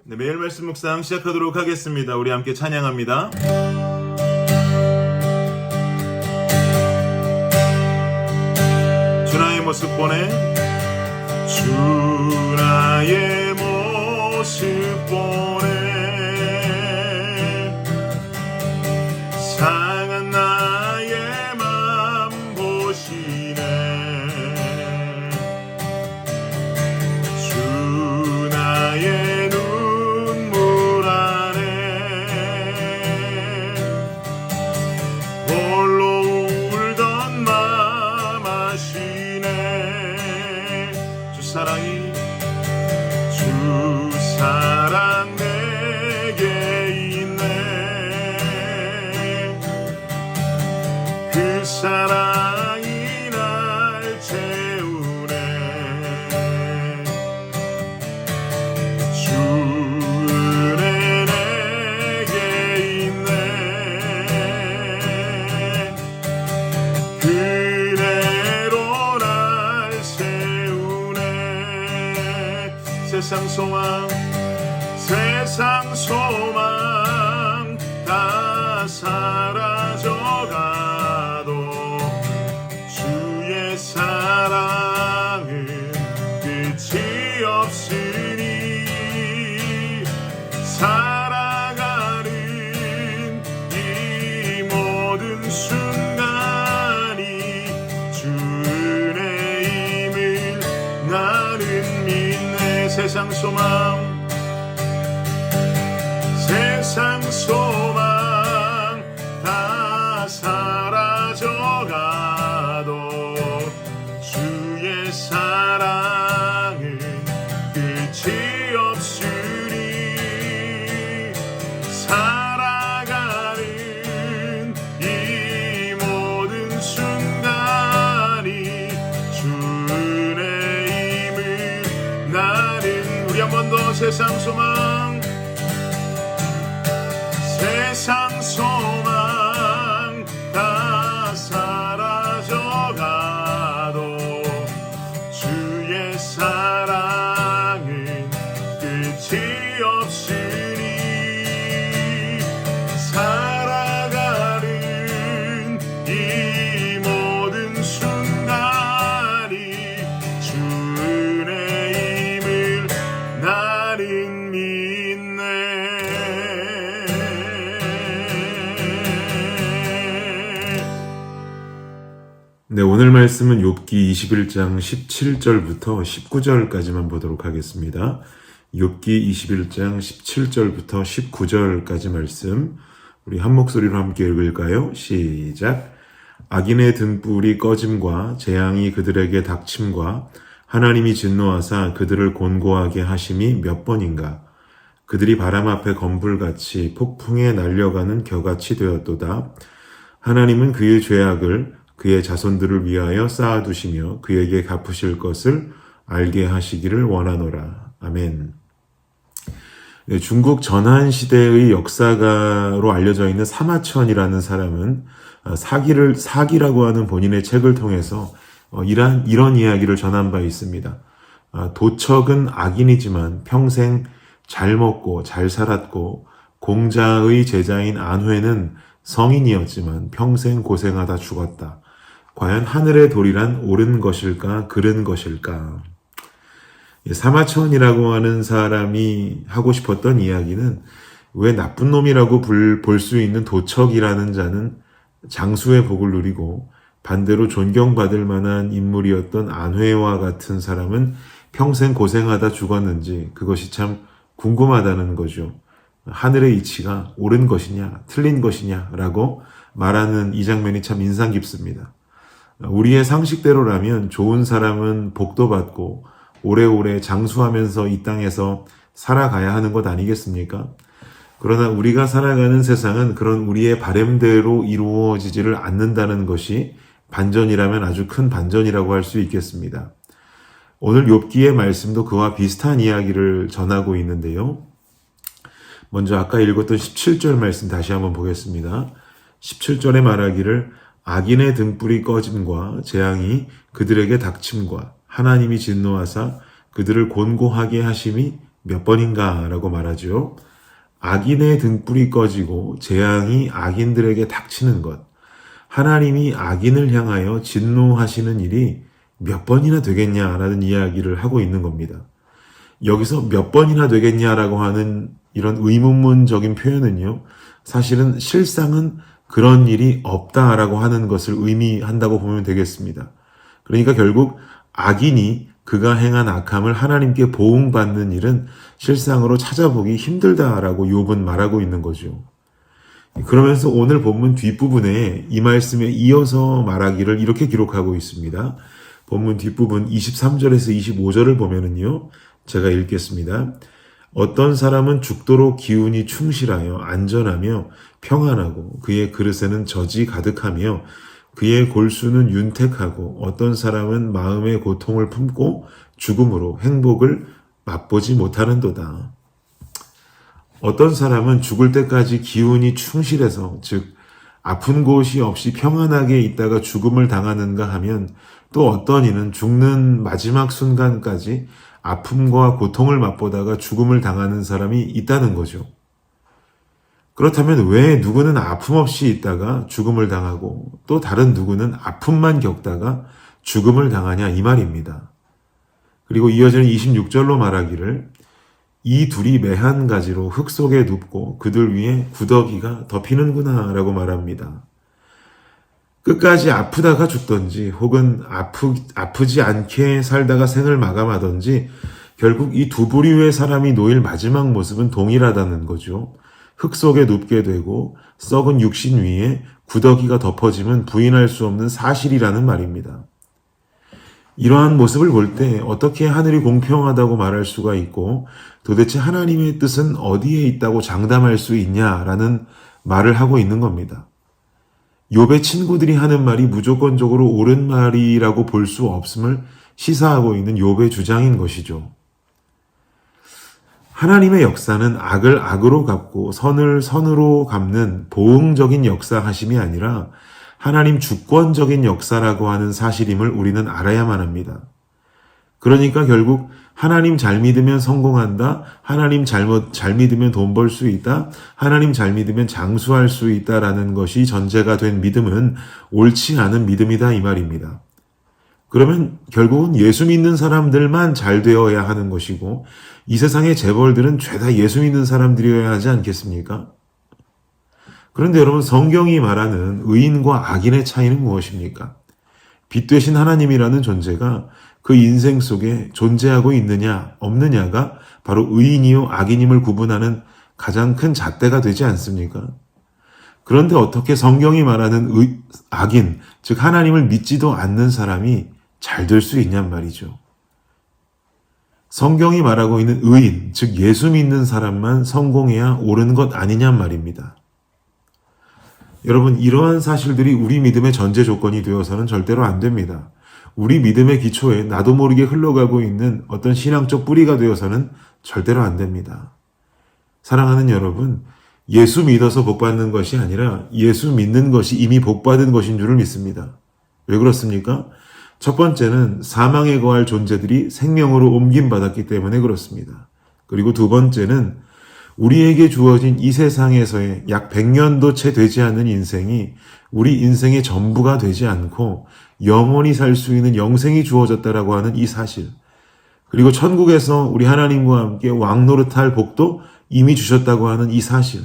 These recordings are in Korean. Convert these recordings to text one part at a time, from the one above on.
네, 매일 말씀 묵상 시작하도록 하겠습니다. 우리 함께 찬양합니다. 주 나의 모습 보내 주 나의 모습 보내 상한 나의 맘 보시네 주 나의 눈물 안에 홀로 울던 맘 아시네 주 사랑이 주 사랑 내게 있네 그 사랑이 날 채우네 주 은혜 내게 있네 그대로 날 세우네 세상 소망 다 사라져가도 주의 사랑은 끝이 없으니 살아가는 이 모든 순간이 주 은혜임을 나는 믿네 세상 소망 다 사라져가도 주의 사랑은 끝이 없으니 살아가는 이 모든 순간이 주 은혜임을 나는 우리 한 번 더 세상 소망 다 사라져가도 주의 사랑은 끝이 없으니 살아가는 이 모든 순간이 주 은혜임을 나는 믿네 네, 오늘 말씀은 욥기 21장 17절부터 19절까지만 보도록 하겠습니다. 욥기 21장 17절부터 19절까지 말씀 우리 한 목소리로 함께 읽을까요? 시작. 악인의 등불이 꺼짐과 재앙이 그들에게 닥침과 하나님이 진노하사 그들을 곤고하게 하심이 몇 번인가. 그들이 바람 앞에 검불같이 폭풍에 날려가는 겨같이 되었도다. 하나님은 그의 죄악을 그의 자손들을 위하여 쌓아두시며 그에게 갚으실 것을 알게 하시기를 원하노라. 아멘. 네, 중국 전한시대의 역사가로 알려져 있는 사마천이라는 사람은 사기라고 하는 본인의 책을 통해서 이런 이야기를 전한 바 있습니다. 도척은 악인이지만 평생 잘 먹고 잘 살았고 공자의 제자인 안회는 성인이었지만 평생 고생하다 죽었다. 과연 하늘의 도리란 옳은 것일까 그른 것일까? 사마천이라고 하는 사람이 하고 싶었던 이야기는 왜 나쁜 놈이라고 볼 수 있는 도척이라는 자는 장수의 복을 누리고 반대로 존경받을 만한 인물이었던 안회와 같은 사람은 평생 고생하다 죽었는지 그것이 참 궁금하다는 거죠. 하늘의 이치가 옳은 것이냐 틀린 것이냐라고 말하는 이 장면이 참 인상 깊습니다. 우리의 상식대로라면 좋은 사람은 복도 받고 오래오래 장수하면서 이 땅에서 살아가야 하는 것 아니겠습니까? 그러나 우리가 살아가는 세상은 그런 우리의 바램대로 이루어지지를 않는다는 것이 반전이라면 아주 큰 반전이라고 할 수 있겠습니다. 오늘 욥기의 말씀도 그와 비슷한 이야기를 전하고 있는데요. 먼저 아까 읽었던 17절 말씀 다시 한번 보겠습니다. 17절에 말하기를 악인의 등불이 꺼짐과 재앙이 그들에게 닥침과 하나님이 진노하사 그들을 곤고하게 하심이 몇 번인가 라고 말하죠. 악인의 등불이 꺼지고 재앙이 악인들에게 닥치는 것, 하나님이 악인을 향하여 진노하시는 일이 몇 번이나 되겠냐라는 이야기를 하고 있는 겁니다. 여기서 몇 번이나 되겠냐라고 하는 이런 의문문적인 표현은요, 사실은 실상은 그런 일이 없다라고 하는 것을 의미한다고 보면 되겠습니다. 그러니까 결국 악인이 그가 행한 악함을 하나님께 보응받는 일은 실상으로 찾아보기 힘들다라고 욥은 말하고 있는 거죠. 그러면서 오늘 본문 뒷부분에 이 말씀에 이어서 말하기를 이렇게 기록하고 있습니다. 본문 뒷부분 23절에서 25절을 보면은요, 제가 읽겠습니다. 어떤 사람은 죽도록 기운이 충실하여 안전하며 평안하고 그의 그릇에는 젖이 가득하며 그의 골수는 윤택하고 어떤 사람은 마음의 고통을 품고 죽음으로 행복을 맛보지 못하는도다. 어떤 사람은 죽을 때까지 기운이 충실해서 즉 아픈 곳이 없이 평안하게 있다가 죽음을 당하는가 하면 또 어떤 이는 죽는 마지막 순간까지 아픔과 고통을 맛보다가 죽음을 당하는 사람이 있다는 거죠. 그렇다면 왜 누구는 아픔 없이 있다가 죽음을 당하고 또 다른 누구는 아픔만 겪다가 죽음을 당하냐 이 말입니다. 그리고 이어지는 26절로 말하기를 이 둘이 매한 가지로 흙 속에 눕고 그들 위에 구더기가 덮이는구나 라고 말합니다. 끝까지 아프다가 죽던지 혹은 아프지 않게 살다가 생을 마감하던지 결국 이 두 부류의 사람이 놓일 마지막 모습은 동일하다는 거죠. 흙 속에 눕게 되고 썩은 육신 위에 구더기가 덮어지면 부인할 수 없는 사실이라는 말입니다. 이러한 모습을 볼 때 어떻게 하늘이 공평하다고 말할 수가 있고 도대체 하나님의 뜻은 어디에 있다고 장담할 수 있냐라는 말을 하고 있는 겁니다. 욥의 친구들이 하는 말이 무조건적으로 옳은 말이라고 볼 수 없음을 시사하고 있는 욥의 주장인 것이죠. 하나님의 역사는 악을 악으로 갚고 선을 선으로 갚는 보응적인 역사하심이 아니라 하나님 주권적인 역사라고 하는 사실임을 우리는 알아야만 합니다. 그러니까 결국 하나님 잘 믿으면 성공한다, 하나님 잘 믿으면 돈 벌 수 있다, 하나님 잘 믿으면 장수할 수 있다라는 것이 전제가 된 믿음은 옳지 않은 믿음이다 이 말입니다. 그러면 결국은 예수 믿는 사람들만 잘 되어야 하는 것이고 이 세상의 재벌들은 죄다 예수 믿는 사람들이어야 하지 않겠습니까? 그런데 여러분 성경이 말하는 의인과 악인의 차이는 무엇입니까? 빛 되신 하나님이라는 존재가 그 인생 속에 존재하고 있느냐 없느냐가 바로 의인이요 악인임을 구분하는 가장 큰 잣대가 되지 않습니까? 그런데 어떻게 성경이 말하는 악인, 즉 하나님을 믿지도 않는 사람이 잘 될 수 있냔 말이죠. 성경이 말하고 있는 의인, 즉 예수 믿는 사람만 성공해야 옳은 것 아니냔 말입니다. 여러분, 이러한 사실들이 우리 믿음의 전제 조건이 되어서는 절대로 안 됩니다. 우리 믿음의 기초에 나도 모르게 흘러가고 있는 어떤 신앙적 뿌리가 되어서는 절대로 안 됩니다. 사랑하는 여러분, 예수 믿어서 복받는 것이 아니라 예수 믿는 것이 이미 복받은 것인 줄을 믿습니다. 왜 그렇습니까? 첫 번째는 사망에 거할 존재들이 생명으로 옮김받았기 때문에 그렇습니다. 그리고 두 번째는 우리에게 주어진 이 세상에서의 약 100년도 채 되지 않는 인생이 우리 인생의 전부가 되지 않고 영원히 살 수 있는 영생이 주어졌다라고 하는 이 사실, 그리고 천국에서 우리 하나님과 함께 왕노릇할 복도 이미 주셨다고 하는 이 사실,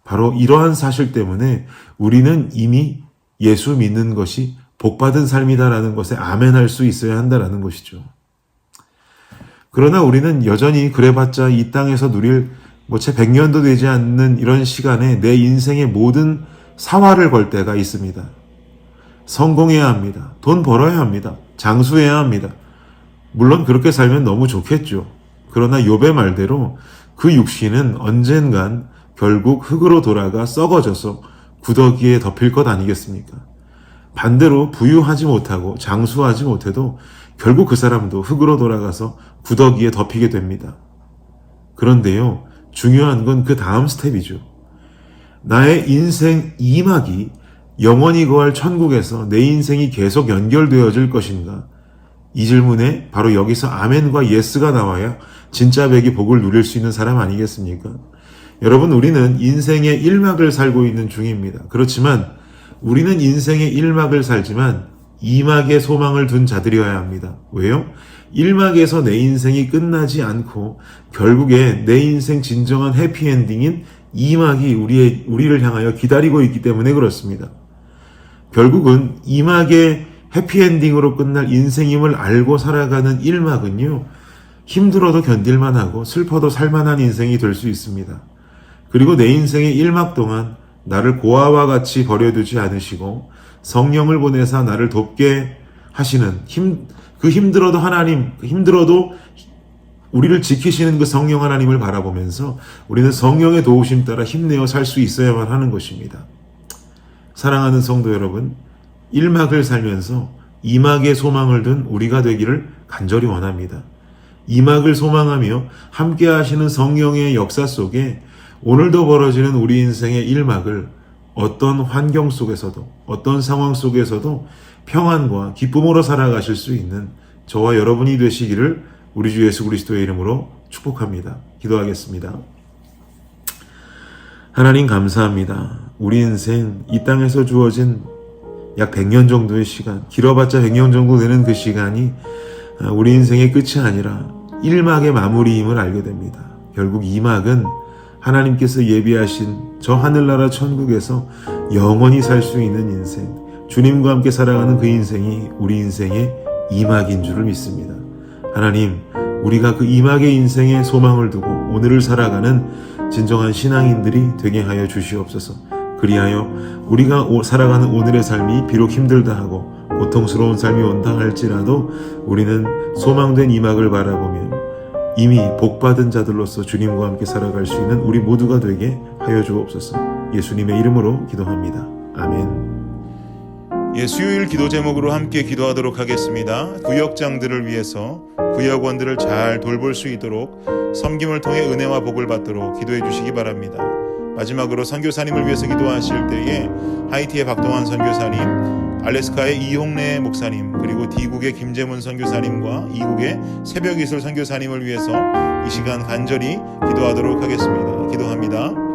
바로 이러한 사실 때문에 우리는 이미 예수 믿는 것이 복받은 삶이다라는 것에 아멘할 수 있어야 한다라는 것이죠. 그러나 우리는 여전히 그래봤자 이 땅에서 누릴 채 100년도 되지 않는 이런 시간에 내 인생의 모든 사활을 걸 때가 있습니다. 성공해야 합니다. 돈 벌어야 합니다. 장수해야 합니다. 물론 그렇게 살면 너무 좋겠죠. 그러나 욥의 말대로 그 육신은 언젠간 결국 흙으로 돌아가 썩어져서 구더기에 덮일 것 아니겠습니까? 반대로 부유하지 못하고 장수하지 못해도 결국 그 사람도 흙으로 돌아가서 구더기에 덮이게 됩니다. 그런데요, 중요한 건 그 다음 스텝이죠. 나의 인생 2막이 영원히 거할 천국에서 내 인생이 계속 연결되어질 것인가? 이 질문에 바로 여기서 아멘과 예스가 나와야 진짜 백이 복을 누릴 수 있는 사람 아니겠습니까? 여러분, 우리는 인생의 1막을 살고 있는 중입니다. 그렇지만 우리는 인생의 1막을 살지만 2막의 소망을 둔 자들이어야 합니다. 왜요? 1막에서 내 인생이 끝나지 않고 결국에 내 인생 진정한 해피엔딩인 2막이 우리를 향하여 기다리고 있기 때문에 그렇습니다. 결국은 2막의 해피엔딩으로 끝날 인생임을 알고 살아가는 1막은요, 힘들어도 견딜만 하고 슬퍼도 살만한 인생이 될 수 있습니다. 그리고 내 인생의 1막 동안 나를 고아와 같이 버려두지 않으시고 성령을 보내사 나를 돕게 하시는 힘들어도 우리를 지키시는 그 성령 하나님을 바라보면서 우리는 성령의 도우심 따라 힘내어 살 수 있어야만 하는 것입니다. 사랑하는 성도 여러분, 1막을 살면서 2막의 소망을 둔 우리가 되기를 간절히 원합니다. 2막을 소망하며 함께 하시는 성령의 역사 속에 오늘도 벌어지는 우리 인생의 1막을 어떤 환경 속에서도 어떤 상황 속에서도 평안과 기쁨으로 살아가실 수 있는 저와 여러분이 되시기를 우리 주 예수 그리스도의 이름으로 축복합니다. 기도하겠습니다. 하나님 감사합니다. 우리 인생 이 땅에서 주어진 약 100년 정도의 시간, 길어봤자 100년 정도 되는 그 시간이 우리 인생의 끝이 아니라 1막의 마무리임을 알게 됩니다. 결국 2막은 하나님께서 예비하신 저 하늘나라 천국에서 영원히 살 수 있는 인생, 주님과 함께 살아가는 그 인생이 우리 인생의 2막인 줄을 믿습니다. 하나님, 우리가 그 2막의 인생에 소망을 두고 오늘을 살아가는 진정한 신앙인들이 되게 하여 주시옵소서. 그리하여 우리가 살아가는 오늘의 삶이 비록 힘들다 하고 고통스러운 삶이 온다 할지라도 우리는 소망된 2막을 바라보며 이미 복받은 자들로서 주님과 함께 살아갈 수 있는 우리 모두가 되게 하여 주옵소서. 예수님의 이름으로 기도합니다. 아멘. 수요일 기도 제목으로 함께 기도하도록 하겠습니다. 구역장들을 위해서 구역원들을 잘 돌볼 수 있도록 섬김을 통해 은혜와 복을 받도록 기도해 주시기 바랍니다. 마지막으로 선교사님을 위해서 기도하실 때에 하이티의 박동환 선교사님, 알래스카의 이홍래 목사님, 그리고 D국의 김재문 선교사님과 이국의 새벽이슬 선교사님을 위해서 이 시간 간절히 기도하도록 하겠습니다. 기도합니다.